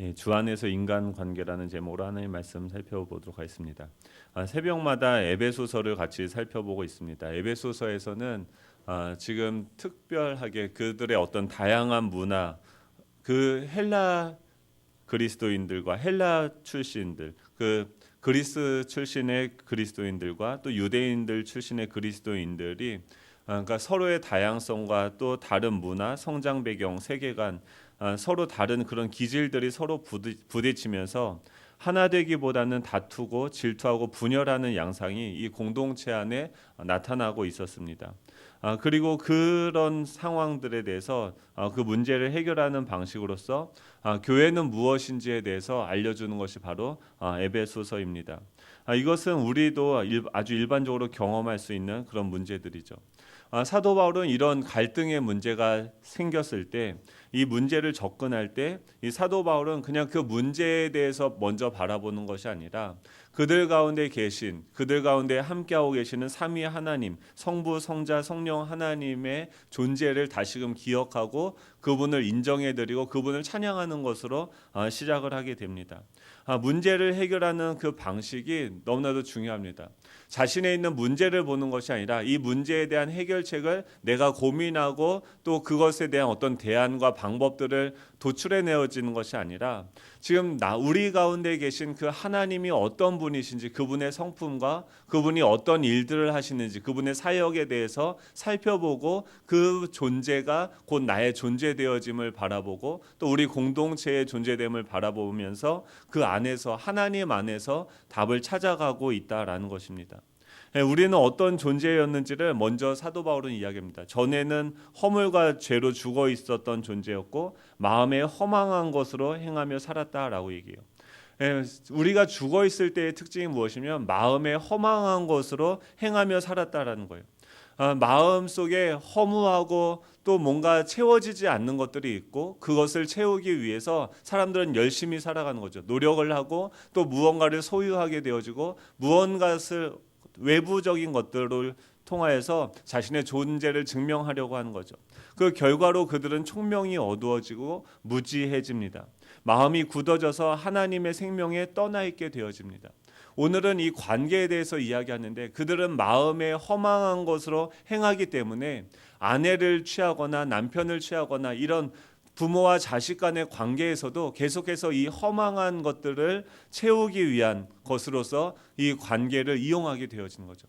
예, 주 안에서 인간관계라는 제목으로 하나님 말씀 살펴보도록 하겠습니다. 새벽마다 에베소서를 같이 살펴보고 있습니다. 에베소서에서는 지금 특별하게 그들의 어떤 다양한 문화, 그 헬라 그리스도인들과 헬라 출신들, 그 그리스 출신의 그리스도인들과 또 유대인들 출신의 그리스도인들이 그러니까 서로의 다양성과 또 다른 문화, 성장 배경, 세계관, 서로 다른 그런 기질들이 서로 부딪히면서 하나 되기보다는 다투고 질투하고 분열하는 양상이 이 공동체 안에 나타나고 있었습니다. 그리고 그런 상황들에 대해서 그 문제를 해결하는 방식으로서 교회는 무엇인지에 대해서 알려주는 것이 바로 에베소서입니다. 이것은 우리도 아주 일반적으로 경험할 수 있는 그런 문제들이죠. 사도 바울은 이런 갈등의 문제가 생겼을 때 이 문제를 접근할 때 이 사도 바울은 그냥 그 문제에 대해서 먼저 바라보는 것이 아니라 그들 가운데 계신, 그들 가운데 함께하고 계시는 삼위 하나님, 성부, 성자, 성령 하나님의 존재를 다시금 기억하고 그분을 인정해드리고 그분을 찬양하는 것으로 시작을 하게 됩니다. 문제를 해결하는 그 방식이 너무나도 중요합니다. 자신에 있는 문제를 보는 것이 아니라 이 문제에 대한 해결책을 내가 고민하고 또 그것에 대한 어떤 대안과 방법들을 도출해 내어지는 것이 아니라 지금 우리 가운데 계신 그 하나님이 어떤 분이신지 그분의 성품과 그분이 어떤 일들을 하시는지 그분의 사역에 대해서 살펴보고 그 존재가 곧 나의 존재되어짐을 바라보고 또 우리 공동체의 존재됨을 바라보면서 그 안에서 하나님 안에서 답을 찾아가고 있다라는 것입니다. 우리는 어떤 존재였는지를 먼저 사도 바울은 이야기합니다. 전에는 허물과 죄로 죽어 있었던 존재였고 마음에 허망한 것으로 행하며 살았다라고 얘기해요. 우리가 죽어 있을 때의 특징이 무엇이면 마음에 허망한 것으로 행하며 살았다라는 거예요. 마음 속에 허무하고 또 뭔가 채워지지 않는 것들이 있고 그것을 채우기 위해서 사람들은 열심히 살아가는 거죠. 노력을 하고 또 무언가를 소유하게 되어지고 무언가를 외부적인 것들을 통하여서 자신의 존재를 증명하려고 하는 거죠. 그 결과로 그들은 총명이 어두워지고 무지해집니다. 마음이 굳어져서 하나님의 생명에 떠나 있게 되어집니다. 오늘은 이 관계에 대해서 이야기하는데 그들은 마음에 허망한 것으로 행하기 때문에 아내를 취하거나 남편을 취하거나 이런 부모와 자식 간의 관계에서도 계속해서 이 허망한 것들을 채우기 위한 것으로서 이 관계를 이용하게 되어지는 거죠.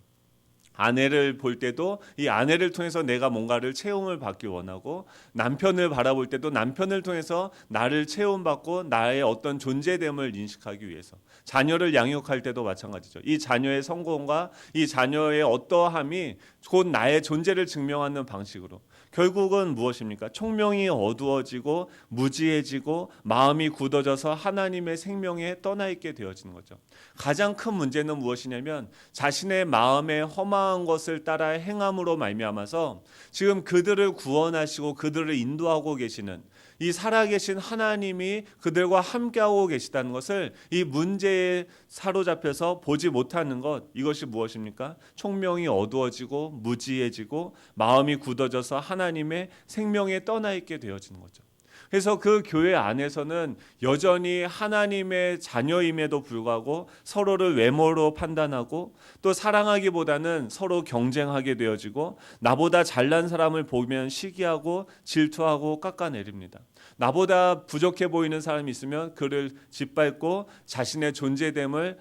아내를 볼 때도 이 아내를 통해서 내가 뭔가를 채움을 받기 원하고 남편을 바라볼 때도 남편을 통해서 나를 채움받고 나의 어떤 존재됨을 인식하기 위해서 자녀를 양육할 때도 마찬가지죠. 이 자녀의 성공과 이 자녀의 어떠함이 곧 나의 존재를 증명하는 방식으로 결국은 무엇입니까? 총명이 어두워지고 무지해지고 마음이 굳어져서 하나님의 생명에 떠나 있게 되어지는 거죠. 가장 큰 문제는 무엇이냐면 자신의 마음에 허망한 것을 따라 행함으로 말미암아서 지금 그들을 구원하시고 그들을 인도하고 계시는 이 살아계신 하나님이 그들과 함께하고 계시다는 것을 이 문제에 사로잡혀서 보지 못하는 것, 이것이 무엇입니까? 총명이 어두워지고 무지해지고 마음이 굳어져서 하나님의 생명에 떠나 있게 되어지는 거죠. 그래서 그 교회 안에서는 여전히 하나님의 자녀임에도 불구하고 서로를 외모로 판단하고 또 사랑하기보다는 서로 경쟁하게 되어지고 나보다 잘난 사람을 보면 시기하고 질투하고 깎아내립니다. 나보다 부족해 보이는 사람이 있으면 그를 짓밟고 자신의 존재됨을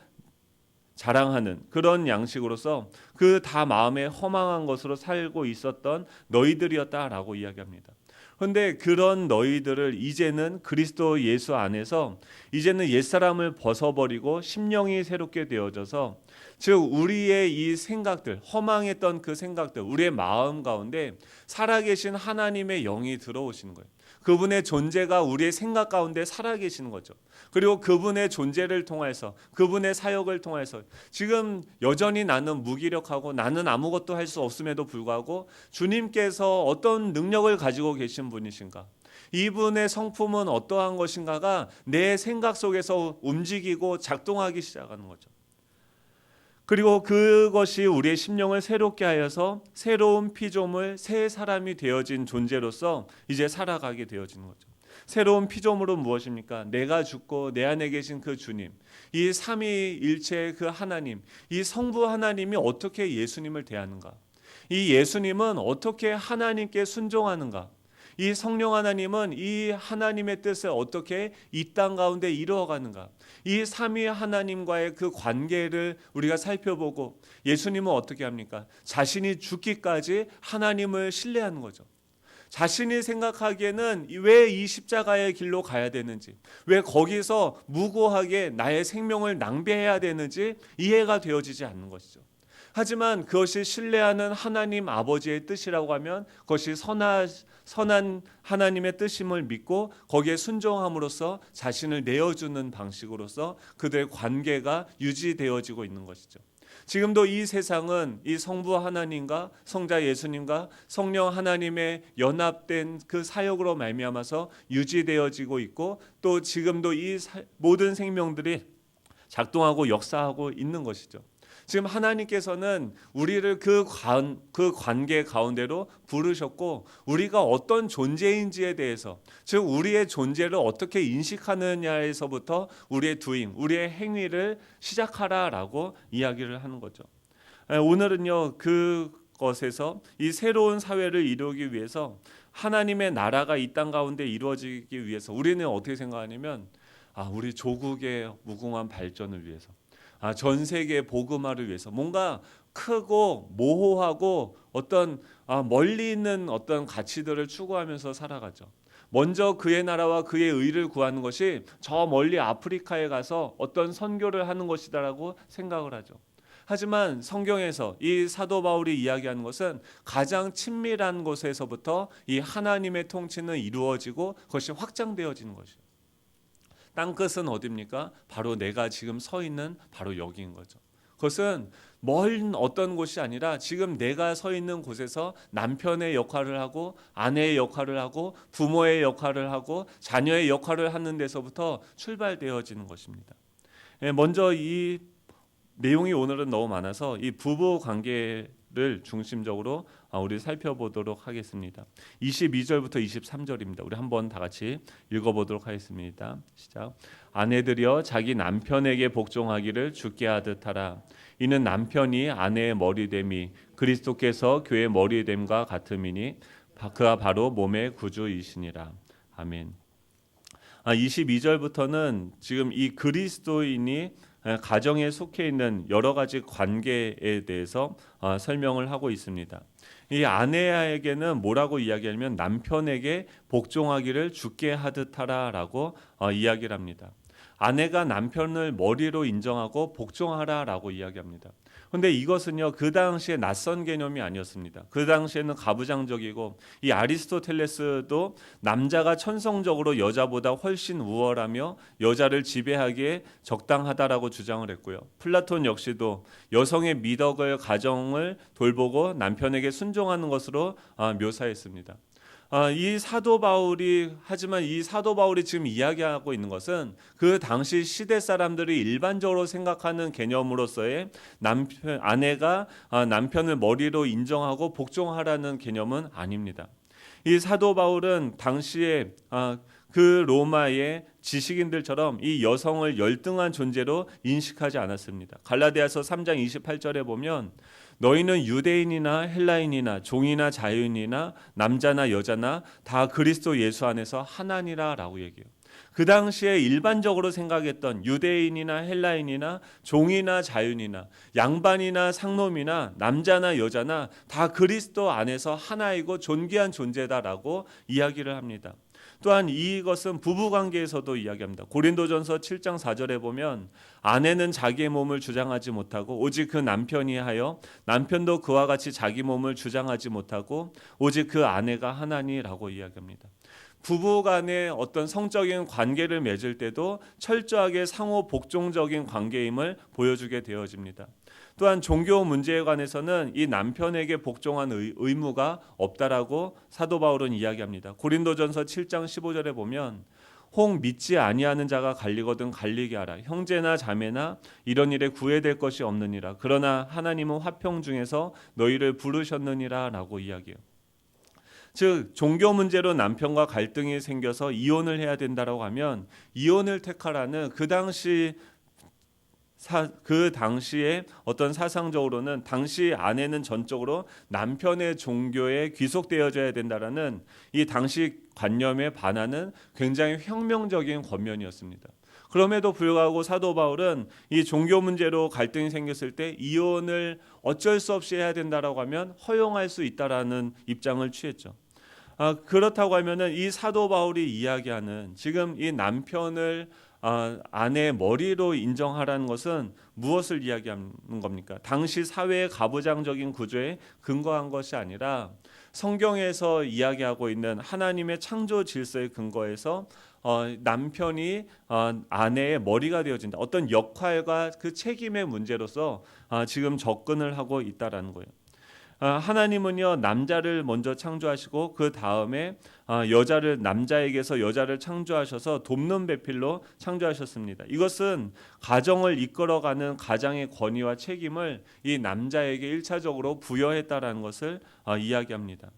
자랑하는 그런 양식으로서 그 다 마음에 허망한 것으로 살고 있었던 너희들이었다라고 이야기합니다. 그런데 그런 너희들을 이제는 그리스도 예수 안에서 이제는 옛사람을 벗어버리고 심령이 새롭게 되어져서 즉 우리의 이 생각들 허망했던 그 생각들 우리의 마음 가운데 살아계신 하나님의 영이 들어오시는 거예요. 그분의 존재가 우리의 생각 가운데 살아계시는 거죠. 그리고 그분의 존재를 통해서 그분의 사역을 통해서 지금 여전히 나는 무기력하고 나는 아무것도 할 수 없음에도 불구하고 주님께서 어떤 능력을 가지고 계신 분이신가? 이분의 성품은 어떠한 것인가가 내 생각 속에서 움직이고 작동하기 시작하는 거죠. 그리고 그것이 우리의 심령을 새롭게 하여서 새로운 피조물 새 사람이 되어진 존재로서 이제 살아가게 되어지는 거죠. 새로운 피조물은 무엇입니까? 내가 죽고 내 안에 계신 그 주님, 이 삼위일체의 그 하나님, 이 성부 하나님이 어떻게 예수님을 대하는가? 이 예수님은 어떻게 하나님께 순종하는가? 이 성령 하나님은 이 하나님의 뜻을 어떻게 이 땅 가운데 이루어가는가? 이 삼위 하나님과의 그 관계를 우리가 살펴보고 예수님은 어떻게 합니까? 자신이 죽기까지 하나님을 신뢰하는 거죠. 자신이 생각하기에는 왜 이 십자가의 길로 가야 되는지, 왜 거기서 무고하게 나의 생명을 낭비해야 되는지 이해가 되어지지 않는 것이죠. 하지만 그것이 신뢰하는 하나님 아버지의 뜻이라고 하면 그것이 선한 하나님의 뜻임을 믿고 거기에 순종함으로써 자신을 내어주는 방식으로서 그들의 관계가 유지되어지고 있는 것이죠. 지금도 이 세상은 이 성부 하나님과 성자 예수님과 성령 하나님의 연합된 그 사역으로 말미암아서 유지되어지고 있고, 또 지금도 이 모든 생명들이 작동하고 역사하고 있는 것이죠. 지금 하나님께서는 우리를 그 관계 가운데로 부르셨고, 우리가 어떤 존재인지에 대해서, 즉 우리의 존재를 어떻게 인식하느냐에서부터 우리의 도임, 우리의 행위를 시작하라라고 이야기를 하는 거죠. 오늘은요, 그것에서 이 새로운 사회를 이루기 위해서, 하나님의 나라가 이 땅 가운데 이루어지기 위해서 우리는 어떻게 생각하냐면, 우리 조국의 무궁한 발전을 위해서, 전 세계 복음화를 위해서 뭔가 크고 모호하고 어떤 멀리 있는 어떤 가치들을 추구하면서 살아가죠. 먼저 그의 나라와 그의 의를 구하는 것이 저 멀리 아프리카에 가서 어떤 선교를 하는 것이다라고 생각을 하죠. 하지만 성경에서 이 사도 바울이 이야기하는 것은 가장 친밀한 곳에서부터 이 하나님의 통치는 이루어지고 그것이 확장되어지는 것이에요. 땅끝은 어디입니까? 바로 내가 지금 서 있는 바로 여기인 거죠. 그것은 먼 어떤 곳이 아니라 지금 내가 서 있는 곳에서 남편의 역할을 하고 아내의 역할을 하고 부모의 역할을 하고 자녀의 역할을 하는 데서부터 출발되어지는 것입니다. 먼저 이 내용이 오늘은 너무 많아서 이 부부 관계를 중심적으로 우리 살펴보도록 하겠습니다. 22절부터 23절입니다. 우리 한번 다 같이 읽어보도록 하겠습니다. 시작. 아내들이여 자기 남편에게 복종하기를 주께 하듯 하라. 이는 남편이 아내의 머리됨이 그리스도께서 교회의 머리됨과 같음이니 그가 바로 몸의 구주이시니라. 아멘. 22절부터는 지금 이 그리스도인이 가정에 속해 있는 여러 가지 관계에 대해서 설명을 하고 있습니다. 이 아내에게는 뭐라고 이야기하냐면 남편에게 복종하기를 주께 하듯 하라라고 이야기를 합니다. 아내가 남편을 머리로 인정하고 복종하라라고 이야기합니다. 그런데 이것은요, 그 당시에 낯선 개념이 아니었습니다. 그 당시에는 가부장적이고, 이 아리스토텔레스도 남자가 천성적으로 여자보다 훨씬 우월하며 여자를 지배하기에 적당하다라고 주장을 했고요. 플라톤 역시도 여성의 미덕을 가정을 돌보고 남편에게 순종하는 것으로 묘사했습니다. 하지만 이 사도 바울이 지금 이야기하고 있는 것은 그 당시 시대 사람들이 일반적으로 생각하는 개념으로서의 아내가 남편을 머리로 인정하고 복종하라는 개념은 아닙니다. 이 사도 바울은 당시에 그 로마의 지식인들처럼 이 여성을 열등한 존재로 인식하지 않았습니다. 갈라디아서 3장 28절에 보면 너희는 유대인이나 헬라인이나 종이나 자유인이나 남자나 여자나 다 그리스도 예수 안에서 하나니라 라고 얘기해요. 그 당시에 일반적으로 생각했던 유대인이나 헬라인이나 종이나 자유인이나 양반이나 상놈이나 남자나 여자나 다 그리스도 안에서 하나이고 존귀한 존재다라고 이야기를 합니다. 또한 이것은 부부관계에서도 이야기합니다. 고린도전서 7장 4절에 보면 아내는 자기의 몸을 주장하지 못하고 오직 그 남편이 하여 남편도 그와 같이 자기 몸을 주장하지 못하고 오직 그 아내가 하나니라고 이야기합니다. 부부 간의 어떤 성적인 관계를 맺을 때도 철저하게 상호 복종적인 관계임을 보여주게 되어집니다. 또한 종교 문제에 관해서는 이 남편에게 복종한 의무가 없다라고 사도 바울은 이야기합니다. 고린도전서 7장 15절에 보면 혹 믿지 아니하는 자가 갈리거든 갈리게 하라. 형제나 자매나 이런 일에 구애될 것이 없느니라. 그러나 하나님은 화평 중에서 너희를 부르셨느니라 라고 이야기해요. 즉 종교 문제로 남편과 갈등이 생겨서 이혼을 해야 된다라고 하면 이혼을 택하라는 그 당시에 어떤 사상적으로는 당시 아내는 전적으로 남편의 종교에 귀속되어져야 된다라는 이 당시 관념에 반하는 굉장히 혁명적인 권면이었습니다. 그럼에도 불구하고 사도 바울은 이 종교 문제로 갈등이 생겼을 때 이혼을 어쩔 수 없이 해야 된다라고 하면 허용할 수 있다라는 입장을 취했죠. 그렇다고 하면은 이 사도 바울이 이야기하는 지금 이 남편을 아내의 머리로 인정하라는 것은 무엇을 이야기하는 겁니까? 당시 사회의 가부장적인 구조에 근거한 것이 아니라 성경에서 이야기하고 있는 하나님의 창조 질서에 근거해서 남편이 아내의 머리가 되어진다. 어떤 역할과 그 책임의 문제로서 지금 접근을 하고 있다라는 거예요. 하나님은요 남자를 먼저 창조하시고 그 다음에 여자를 남자에게서 여자를 창조하셔서 돕는 배필로 창조하셨습니다. 이것은 가정을 이끌어가는 가장의 권위와 책임을 이 남자에게 일차적으로 부여했다라는 것을 이야기합니다.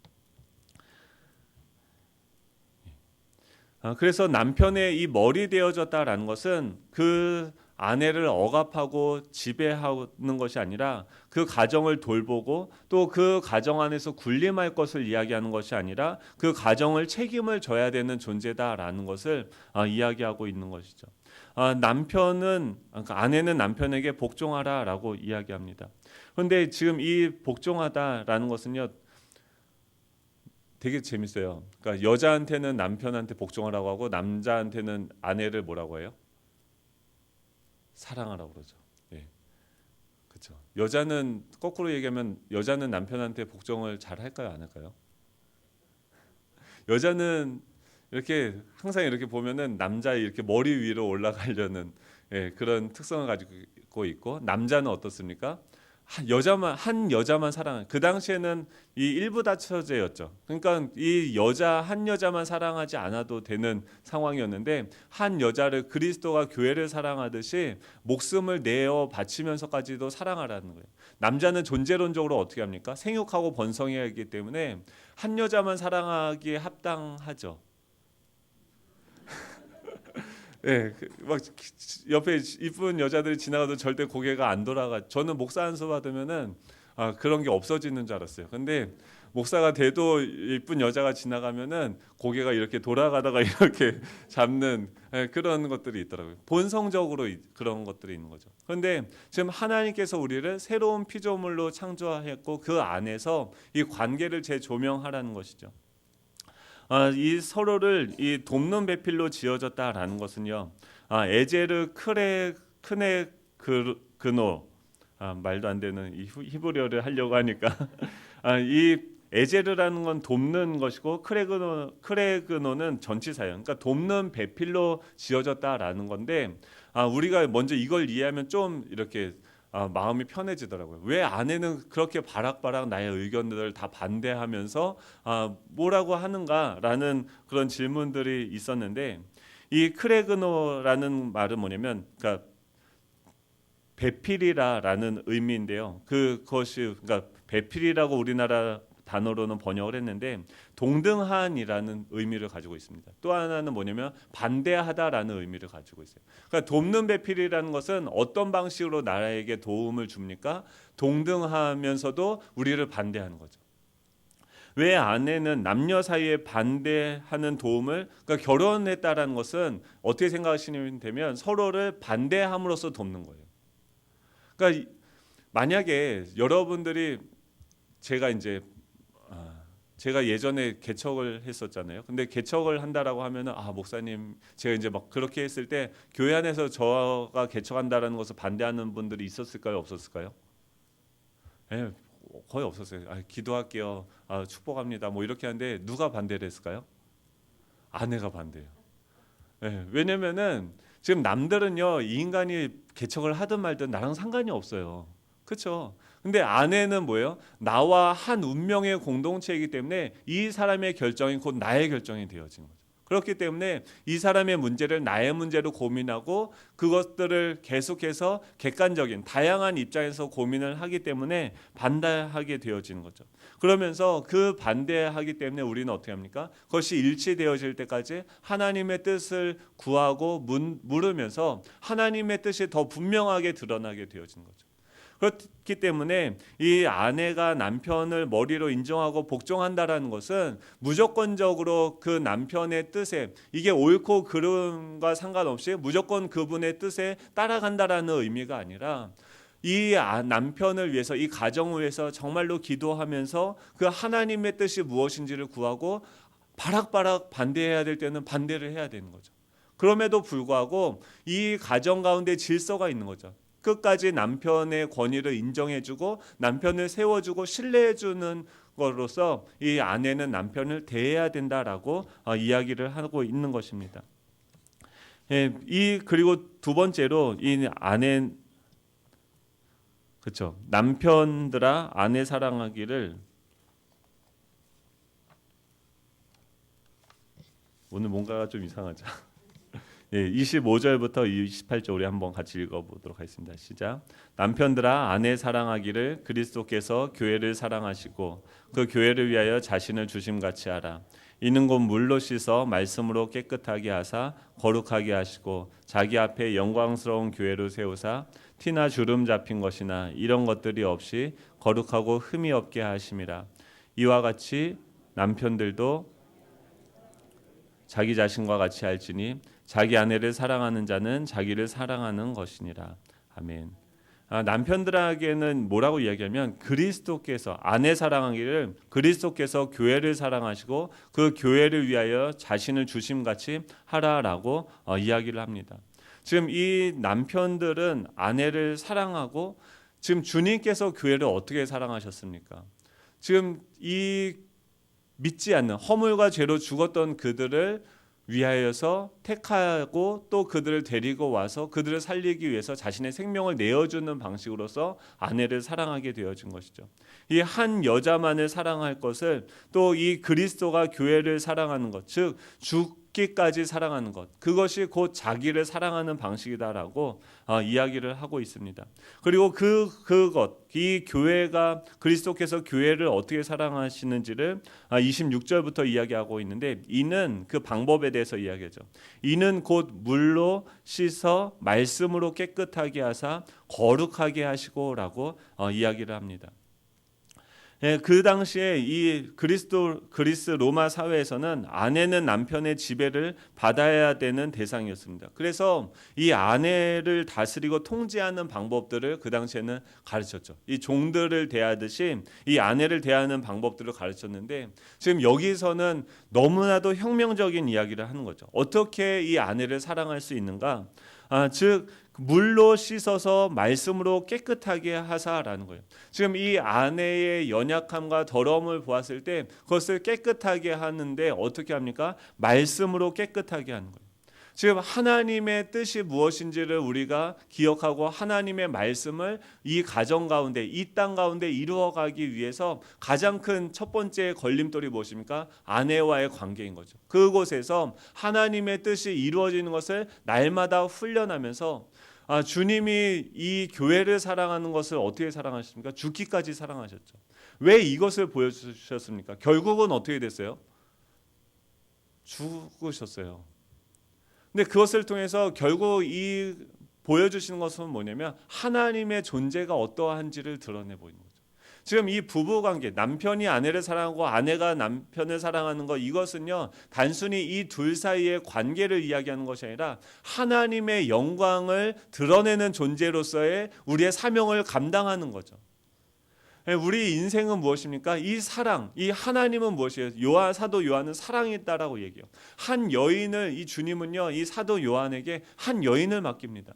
그래서 남편의 이 머리 되어졌다라는 것은 그 아내를 억압하고 지배하는 것이 아니라 그 가정을 돌보고 또 그 가정 안에서 군림할 것을 이야기하는 것이 아니라 그 가정을 책임을 져야 되는 존재다라는 것을 이야기하고 있는 것이죠. 그러니까 아내는 남편에게 복종하라라고 이야기합니다. 그런데 지금 이 복종하다라는 것은요 되게 재밌어요. 그러니까 여자한테는 남편한테 복종하라고 하고 남자한테는 아내를 뭐라고 해요? 사랑하라고 그러죠. 예, 그렇죠. 여자는 거꾸로 얘기하면 여자는 남편한테 복종을 잘 할까요, 안 할까요? 여자는 이렇게 항상 이렇게 보면은 남자의 이렇게 머리 위로 올라가려는 그런 특성을 가지고 있고 남자는 어떻습니까? 한 여자만 사랑한 그 당시에는 이 일부 다처제였죠. 그러니까 한 여자만 사랑하지 않아도 되는 상황이었는데 한 여자를 그리스도가 교회를 사랑하듯이 목숨을 내어 바치면서까지도 사랑하라는 거예요. 남자는 존재론적으로 어떻게 합니까? 생육하고 번성해야 하기 때문에 한 여자만 사랑하기에 합당하죠. 예, 막 옆에 이쁜 여자들이 지나가도 절대 고개가 안 돌아가. 저는 목사 안수 받으면은 그런 게 없어지는 줄 알았어요. 근데 목사가 돼도 이쁜 여자가 지나가면은 고개가 이렇게 돌아가다가 이렇게 잡는 그런 것들이 있더라고요. 본성적으로 그런 것들이 있는 거죠. 그런데 지금 하나님께서 우리를 새로운 피조물로 창조했고 그 안에서 이 관계를 재조명하라는 것이죠. 이 서로를 이 돕는 배필로 지어졌다라는 것은요. 에제르 크네 그노 말도 안 되는 이 히브리어를 하려고 하니까 이 에제르라는 건 돕는 것이고 크레그노는 전치사예요. 그러니까 돕는 배필로 지어졌다라는 건데 우리가 먼저 이걸 이해하면 좀 이렇게 마음이 편해지더라고요. 왜 아내는 그렇게 바락바락 나의 의견들을 다 반대하면서 뭐라고 하는가라는 그런 질문들이 있었는데 이 크레그노라는 말은 뭐냐면 그러니까 배필이라라는 의미인데요. 그러니까 배필이라고 우리나라 단어로는 번역을 했는데 동등한이라는 의미를 가지고 있습니다. 또 하나는 뭐냐면 반대하다라는 의미를 가지고 있어요. 그러니까 돕는 배필이라는 것은 어떤 방식으로 나라에게 도움을 줍니까? 동등하면서도 우리를 반대하는 거죠. 왜 아내는 남녀 사이에 반대하는 도움을 그러니까 결혼했다라는 것은 어떻게 생각하시면 되면 서로를 반대함으로써 돕는 거예요. 그러니까 만약에 여러분들이 제가 예전에 개척을 했었잖아요. 근데 개척을 한다라고 하면은 목사님 제가 이제 막 그렇게 했을 때 교회 안에서 저가 개척한다라는 것을 반대하는 분들이 있었을까요, 없었을까요? 예, 거의 없었어요. 기도할게요. 축복합니다. 뭐 이렇게 하는데 누가 반대를 했을까요? 아내가 반대해요. 예, 왜냐면은 지금 남들은요 이 인간이 개척을 하든 말든 나랑 상관이 없어요. 그렇죠? 근데 아내는 뭐예요? 나와 한 운명의 공동체이기 때문에 이 사람의 결정이 곧 나의 결정이 되어지는 거죠. 그렇기 때문에 이 사람의 문제를 나의 문제로 고민하고 그것들을 계속해서 객관적인 다양한 입장에서 고민을 하기 때문에 반대하게 되어지는 거죠. 그러면서 그 반대하기 때문에 우리는 어떻게 합니까? 그것이 일치되어질 때까지 하나님의 뜻을 구하고 물으면서 하나님의 뜻이 더 분명하게 드러나게 되어지는 거죠. 그렇기 때문에 이 아내가 남편을 머리로 인정하고 복종한다라는 것은 무조건적으로 그 남편의 뜻에, 이게 옳고 그름과 상관없이 무조건 그분의 뜻에 따라간다라는 의미가 아니라 이 남편을 위해서, 이 가정을 위해서 정말로 기도하면서 그 하나님의 뜻이 무엇인지를 구하고 바락바락 반대해야 될 때는 반대를 해야 되는 거죠. 그럼에도 불구하고 이 가정 가운데 질서가 있는 거죠. 끝까지 남편의 권위를 인정해주고 남편을 세워주고 신뢰해주는 것으로서 이 아내는 남편을 대해야 된다라고 이야기를 하고 있는 것입니다. 그리고 두 번째로 이 아내, 그렇죠, 남편들아 아내 사랑하기를, 오늘 뭔가가 좀 이상하죠. 25절부터 28절 우리 한번 같이 읽어보도록 하겠습니다. 시작. 남편들아 아내 사랑하기를 그리스도께서 교회를 사랑하시고 그 교회를 위하여 자신을 주심같이 하라. 이는 곧 물로 씻어 말씀으로 깨끗하게 하사 거룩하게 하시고 자기 앞에 영광스러운 교회로 세우사 티나 주름 잡힌 것이나 이런 것들이 없이 거룩하고 흠이 없게 하심이라. 이와 같이 남편들도 자기 자신과 같이 알지니 자기 아내를 사랑하는 자는 자기를 사랑하는 것이니라. 아멘. 남편들에게는 뭐라고 이야기하면 그리스도께서 아내 사랑하기를 그리스도께서 교회를 사랑하시고 그 교회를 위하여 자신을 주심같이 하라라고 이야기를 합니다. 지금 이 남편들은 아내를 사랑하고, 지금 주님께서 교회를 어떻게 사랑하셨습니까? 지금 이 믿지 않는 허물과 죄로 죽었던 그들을 위하여서 택하고 또 그들을 데리고 와서 그들을 살리기 위해서 자신의 생명을 내어주는 방식으로서 아내를 사랑하게 되어진 것이죠. 이 한 여자만을 사랑할 것을 또 이 그리스도가 교회를 사랑하는 것, 즉 죽기까지 사랑하는 것, 그것이 곧 자기를 사랑하는 방식이다라고 이야기를 하고 있습니다. 그리고 그것, 이 교회가 그리스도께서 교회를 어떻게 사랑하시는지를 26절부터 이야기하고 있는데, 이는 그 방법에 대해서 이야기하죠. 이는 곧 물로 씻어 말씀으로 깨끗하게 하사 거룩하게 하시고라고 이야기를 합니다. 그 당시에 이 그리스 로마 사회에서는 아내는 남편의 지배를 받아야 되는 대상이었습니다. 그래서 이 아내를 다스리고 통제하는 방법들을 그 당시에는 가르쳤죠. 이 종들을 대하듯이 이 아내를 대하는 방법들을 가르쳤는데, 지금 여기서는 너무나도 혁명적인 이야기를 하는 거죠. 어떻게 이 아내를 사랑할 수 있는가? 즉 물로 씻어서 말씀으로 깨끗하게 하사라는 거예요. 지금 이 아내의 연약함과 더러움을 보았을 때 그것을 깨끗하게 하는데 어떻게 합니까? 말씀으로 깨끗하게 하는 거예요. 지금 하나님의 뜻이 무엇인지를 우리가 기억하고 하나님의 말씀을 이 가정 가운데, 이 땅 가운데 이루어가기 위해서 가장 큰 첫 번째 걸림돌이 무엇입니까? 아내와의 관계인 거죠. 그곳에서 하나님의 뜻이 이루어지는 것을 날마다 훈련하면서 주님이 이 교회를 사랑하는 것을 어떻게 사랑하십니까? 죽기까지 사랑하셨죠. 왜 이것을 보여주셨습니까? 결국은 어떻게 됐어요? 죽으셨어요. 근데 그것을 통해서 결국 이 보여주시는 것은 뭐냐면 하나님의 존재가 어떠한지를 드러내 보이는 거죠. 지금 이 부부관계, 남편이 아내를 사랑하고 아내가 남편을 사랑하는 것, 이것은요 단순히 이 둘 사이의 관계를 이야기하는 것이 아니라 하나님의 영광을 드러내는 존재로서의 우리의 사명을 감당하는 거죠. 우리 인생은 무엇입니까? 이 사랑, 이 하나님은 무엇이에요? 사도 요한은 사랑이 있다라고 얘기해요. 한 여인을, 이 주님은요 이 사도 요한에게 한 여인을 맡깁니다.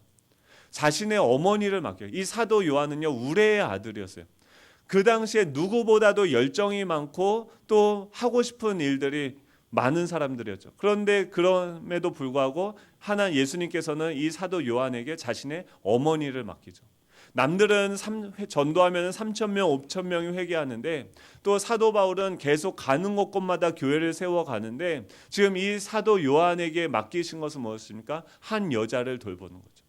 자신의 어머니를 맡겨요. 이 사도 요한은요 우레의 아들이었어요. 그 당시에 누구보다도 열정이 많고 또 하고 싶은 일들이 많은 사람들이었죠. 그런데 그럼에도 불구하고 예수님께서는 이 사도 요한에게 자신의 어머니를 맡기죠. 남들은 전도하면 3천 명, 5천 명이 회개하는데 또 사도 바울은 계속 가는 곳곳마다 교회를 세워 가는데 지금 이 사도 요한에게 맡기신 것은 무엇입니까? 한 여자를 돌보는 거죠.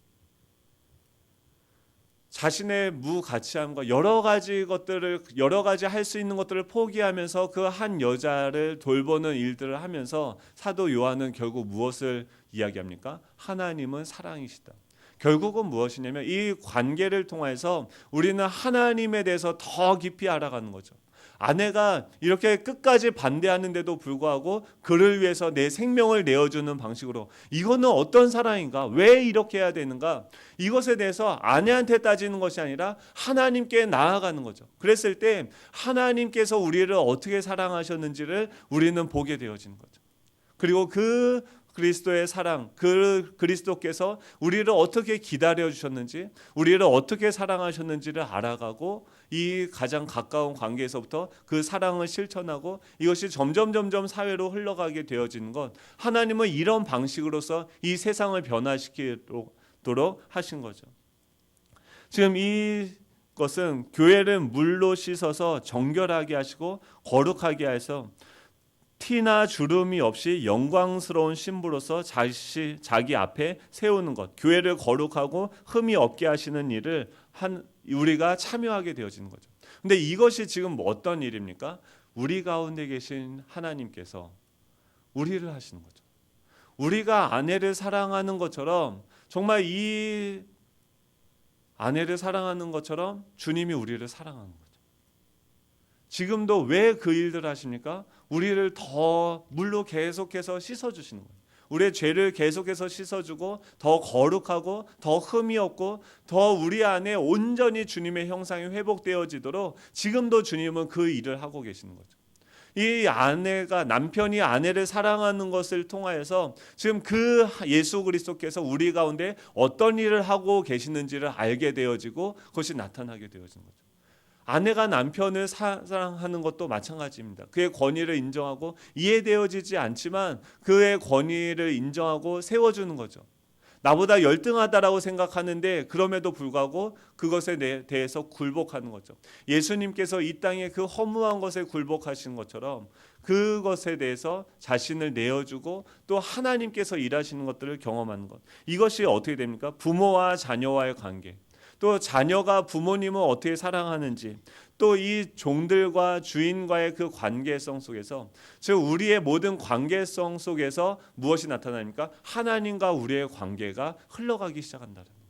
자신의 무가치함과 여러 가지 할 수 있는 것들을 포기하면서 그 한 여자를 돌보는 일들을 하면서 사도 요한은 결국 무엇을 이야기합니까? 하나님은 사랑이시다. 결국은 무엇이냐면 이 관계를 통해서 우리는 하나님에 대해서 더 깊이 알아가는 거죠. 아내가 이렇게 끝까지 반대하는데도 불구하고 그를 위해서 내 생명을 내어주는 방식으로, 이거는 어떤 사랑인가? 왜 이렇게 해야 되는가? 이것에 대해서 아내한테 따지는 것이 아니라 하나님께 나아가는 거죠. 그랬을 때 하나님께서 우리를 어떻게 사랑하셨는지를 우리는 보게 되어지는 거죠. 그리고 그 그리스도의 사랑, 그 그리스도께서 우리를 어떻게 기다려 주셨는지, 우리를 어떻게 사랑하셨는지를 알아가고 이 가장 가까운 관계에서부터 그 사랑을 실천하고 이것이 점점 사회로 흘러가게 되어지는 것, 하나님은 이런 방식으로서 이 세상을 변화시키도록 하신 거죠. 지금 이것은 교회를 물로 씻어서 정결하게 하시고 거룩하게 해서 티나 주름이 없이 영광스러운 신부로서 자기 앞에 세우는 것, 교회를 거룩하고 흠이 없게 하시는 일을 우리가 참여하게 되어지는 거죠. 근데 이것이 지금 어떤 일입니까? 우리 가운데 계신 하나님께서 우리를 하시는 거죠. 우리가 아내를 사랑하는 것처럼, 정말 이 아내를 사랑하는 것처럼 주님이 우리를 사랑하는 거죠. 지금도 왜 그 일들을 하십니까? 우리를 더 물로 계속해서 씻어주시는 거예요. 우리의 죄를 계속해서 씻어주고 더 거룩하고 더 흠이 없고 더 우리 안에 온전히 주님의 형상이 회복되어지도록 지금도 주님은 그 일을 하고 계시는 거죠. 이 남편이 아내를 사랑하는 것을 통하여서 지금 그 예수 그리스도께서 우리 가운데 어떤 일을 하고 계시는지를 알게 되어지고 그것이 나타나게 되어지는 거죠. 아내가 남편을 사랑하는 것도 마찬가지입니다. 그의 권위를 인정하고 이해되어지지 않지만 그의 권위를 인정하고 세워주는 거죠. 나보다 열등하다라고 생각하는데 그럼에도 불구하고 그것에 대해서 굴복하는 거죠. 예수님께서 이 땅에 그 허무한 것에 굴복하신 것처럼 그것에 대해서 자신을 내어주고 또 하나님께서 일하시는 것들을 경험하는 것. 이것이 어떻게 됩니까? 부모와 자녀와의 관계, 또 자녀가 부모님을 어떻게 사랑하는지, 또 이 종들과 주인과의 그 관계성 속에서, 즉 우리의 모든 관계성 속에서 무엇이 나타납니까? 하나님과 우리의 관계가 흘러가기 시작한다는 거예요.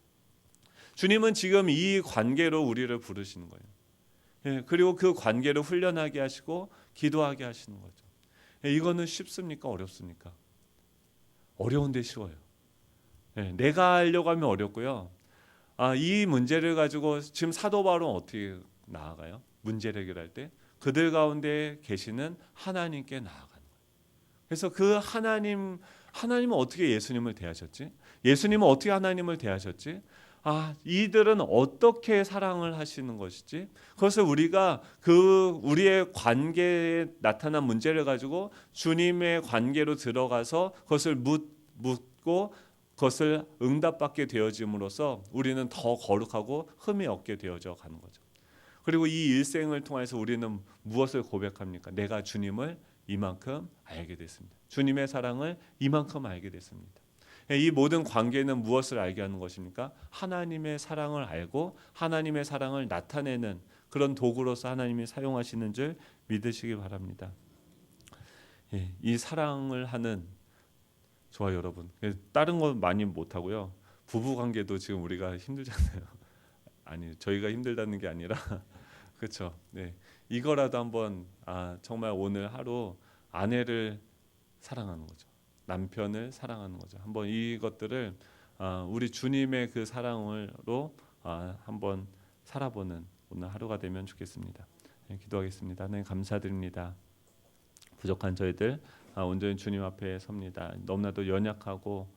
주님은 지금 이 관계로 우리를 부르시는 거예요. 그리고 그 관계를 훈련하게 하시고 기도하게 하시는 거죠. 이거는 쉽습니까? 어렵습니까? 어려운데 쉬워요. 내가 하려고 하면 어렵고요. 이 문제를 가지고 지금 사도 바울은 어떻게 나아가요? 문제를 해결할 때 그들 가운데 계시는 하나님께 나아가는 거예요. 그래서 그 하나님은 어떻게 예수님을 대하셨지? 예수님은 어떻게 하나님을 대하셨지? 이들은 어떻게 사랑을 하시는 것이지? 그것을 우리가 우리의 관계에 나타난 문제를 가지고 주님의 관계로 들어가서 그것을 묻고 그것을 응답받게 되어짐으로써 우리는 더 거룩하고 흠이 없게 되어져 가는 거죠. 그리고 이 일생을 통해서 우리는 무엇을 고백합니까? 내가 주님을 이만큼 알게 됐습니다. 주님의 사랑을 이만큼 알게 됐습니다. 이 모든 관계는 무엇을 알게 하는 것입니까? 하나님의 사랑을 알고 하나님의 사랑을 나타내는 그런 도구로서 하나님이 사용하시는 줄 믿으시기 바랍니다. 이 사랑을 하는 저와 여러분, 다른 건 많이 못하고요. 부부 관계도 지금 우리가 힘들잖아요. 아니, 저희가 힘들다는 게 아니라 그렇죠. 네, 이거라도 한번 정말 오늘 하루 아내를 사랑하는 거죠. 남편을 사랑하는 거죠. 한번 이것들을 우리 주님의 그 사랑으로 한번 살아보는 오늘 하루가 되면 좋겠습니다. 기도하겠습니다. 하나님 감사드립니다. 부족한 저희들 온전히 주님 앞에 섭니다. 너무나도 연약하고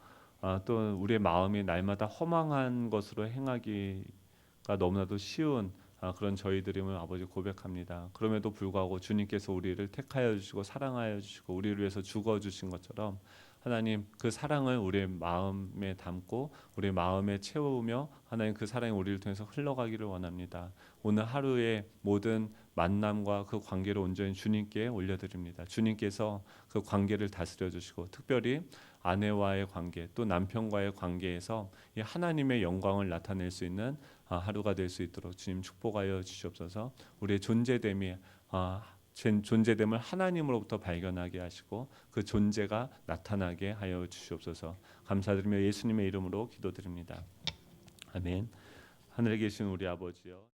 또 우리의 마음이 날마다 허망한 것으로 행하기가 너무나도 쉬운 그런 저희들임을 아버지 고백합니다. 그럼에도 불구하고 주님께서 우리를 택하여 주시고 사랑하여 주시고 우리를 위해서 죽어 주신 것처럼 하나님 그 사랑을 우리의 마음에 담고 우리의 마음에 채우며 하나님 그 사랑이 우리를 통해서 흘러가기를 원합니다. 오늘 하루의 모든 만남과 그 관계를 온전히 주님께 올려드립니다. 주님께서 그 관계를 다스려 주시고 특별히 아내와의 관계 또 남편과의 관계에서 이 하나님의 영광을 나타낼 수 있는 하루가 될 수 있도록 주님 축복하여 주시옵소서. 우리의 존재됨을 하나님으로부터 발견하게 하시고 그 존재가 나타나게 하여 주시옵소서. 감사드리며 예수님의 이름으로 기도드립니다. 아멘. 하늘에 계신 우리 아버지여